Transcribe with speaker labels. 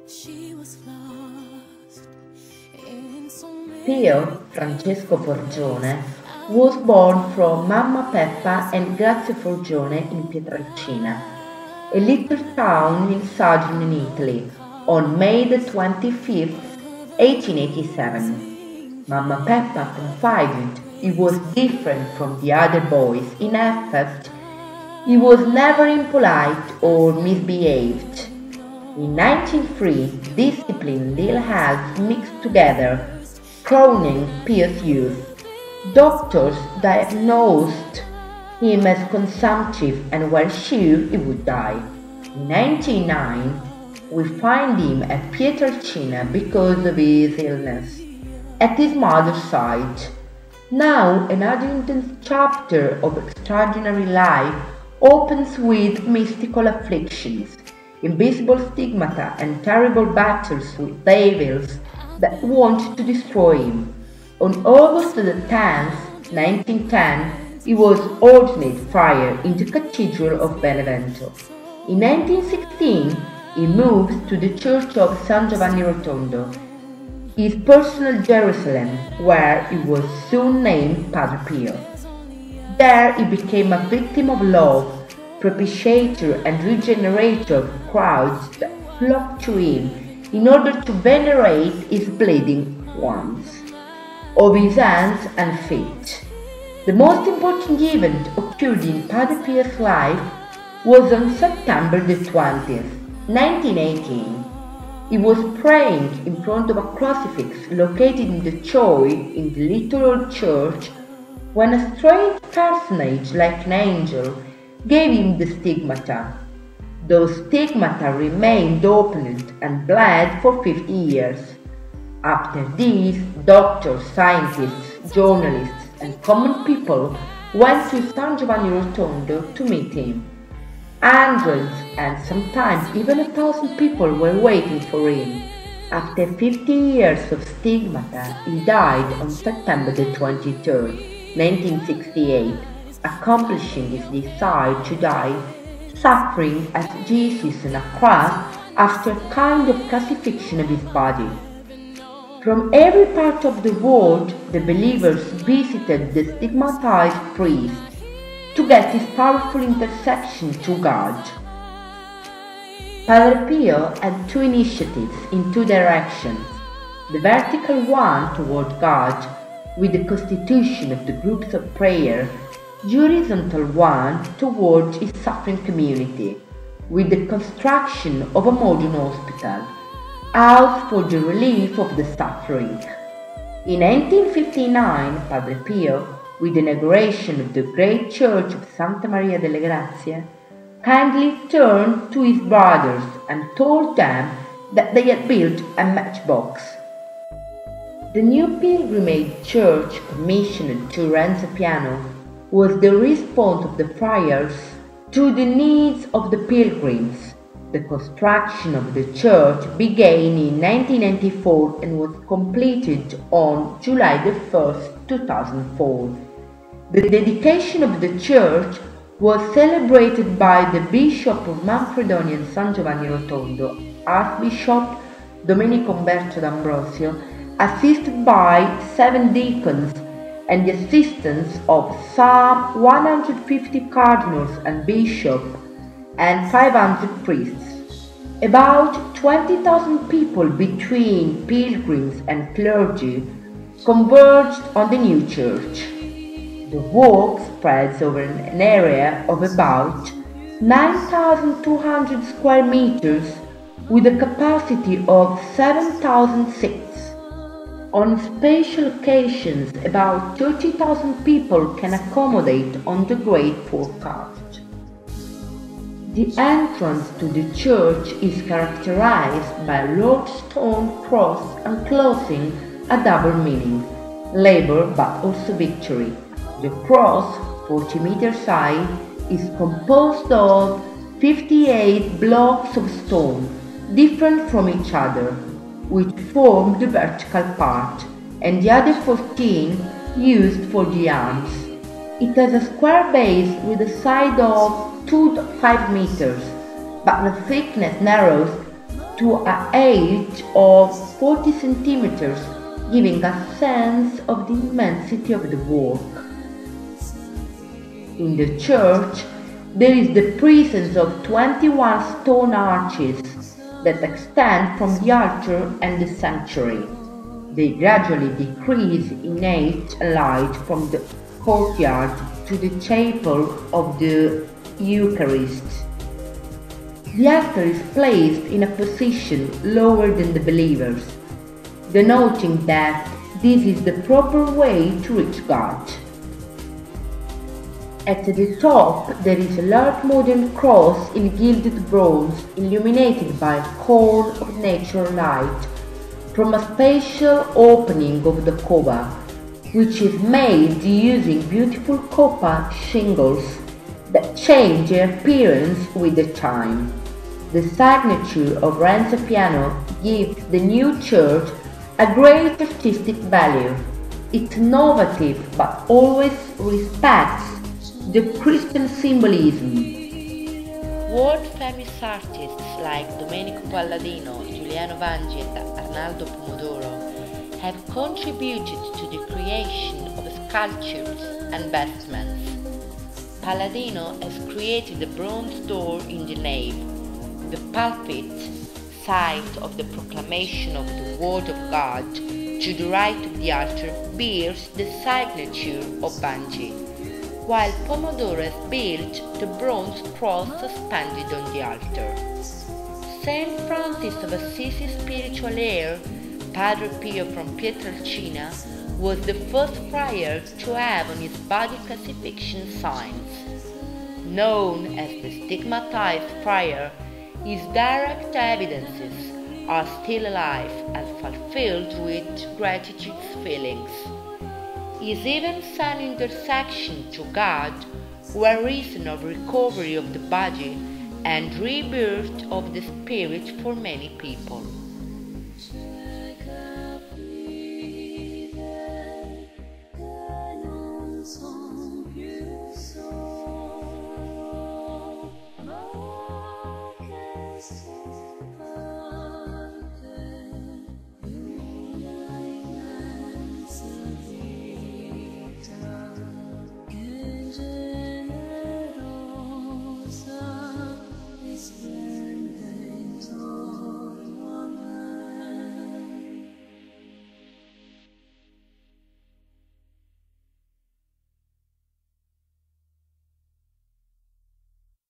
Speaker 1: Pio Francesco Forgione was born from Mamma Peppa and Grazia Forgione in Pietrelcina, a little town in southern Italy, on May the 25th, 1887. Mamma Peppa confided he was different from the other boys. In effect, he was never impolite or misbehaved. In 1903, discipline and ill health mixed together, crowning Pio's youth. Doctors diagnosed him as consumptive and were sure he would die. In 1909, we find him at Pietrelcina because of his illness, at his mother's side. Now another intense chapter of extraordinary life opens with mystical afflictions, invisible stigmata and terrible battles with devils that want to destroy him. On August the 10th, 1910, he was ordained friar in the Cathedral of Benevento. In 1916, he moved to the Church of San Giovanni Rotondo, his personal Jerusalem, where he was soon named Padre Pio. There he became a victim of love, propitiator and regenerator of crowds that flocked to him in order to venerate his bleeding wounds of his hands and feet. The most important event occurred in Padre Pio's life was on September the 20th, 1918. He was praying in front of a crucifix located in the choir in the little old church when a strange personage like an angel gave him the stigmata. Those stigmata remained opened and bled for 50 years. After this, doctors, scientists, journalists, and common people went to San Giovanni Rotondo to meet him. Hundreds and sometimes even 1,000 people were waiting for him. After 50 years of stigmata, he died on September the 23rd, 1968, accomplishing his desire to die, suffering as Jesus on a cross after a kind of crucifixion of his body. From every part of the world, the believers visited the stigmatized priest to get his powerful intercession to God. Padre Pio had two initiatives in two directions: the vertical one toward God, with the constitution of the groups of prayer, the horizontal one toward his suffering community, with the construction of a modern hospital, house for the relief of the suffering. In 1959, Padre Pio, with the inauguration of the great church of Santa Maria delle Grazie, kindly turned to his brothers and told them that they had built a matchbox. The new pilgrimage church commissioned to Renzo Piano was the response of the friars to the needs of the pilgrims. The construction of the church began in 1994 and was completed on July 1st, 2004. The dedication of the church was celebrated by the Bishop of Manfredonia and San Giovanni Rotondo, Archbishop Domenico Umberto D'Ambrosio, assisted by 7 deacons and the assistance of some 150 cardinals and bishops and 500 priests. About 20,000 people between pilgrims and clergy converged on the new church. The work spreads over an area of about 9,200 square meters with a capacity of 7,000 seats. On special occasions, about 30,000 people can accommodate on the great forecast. The entrance to the church is characterized by a large stone cross enclosing a double meaning, labor but also victory. The cross, 40 meters high, is composed of 58 blocks of stone, different from each other, which form the vertical part, and the other 14 used for the arms. It has a square base with a side of 2 to 5 meters, but the thickness narrows to a height of 40 centimeters, giving a sense of the immensity of the work. In the church, there is the presence of 21 stone arches that extend from the altar and the sanctuary. They gradually decrease in height and light from the courtyard to the chapel of the Eucharist. The altar is placed in a position lower than the believers, denoting that this is the proper way to reach God. At the top there is a large modern cross in gilded bronze illuminated by a cone of natural light from a special opening of the cova, which is made using beautiful copper shingles that change their appearance with the time. The signature of Renzo Piano gives the new church a great artistic value. It's innovative but always respects the Christian symbolism. World-famous artists like Domenico Palladino, Giuliano Vangi and Arnaldo Pomodoro have contributed to the creation of sculptures and vestments. Palladino has created a bronze door in the nave. The pulpit, site of the proclamation of the Word of God, to the right of the altar bears the signature of Vangi, while Pomodoro has built the bronze cross suspended on the altar. Saint Francis of Assisi spiritual heir, Padre Pio from Pietrelcina, was the first friar to have on his body crucifixion signs. Known as the stigmatized friar, his direct evidences are still alive and fulfilled with gratitude feelings. His even sent intercession to God were reason of recovery of the body and rebirth of the spirit for many people.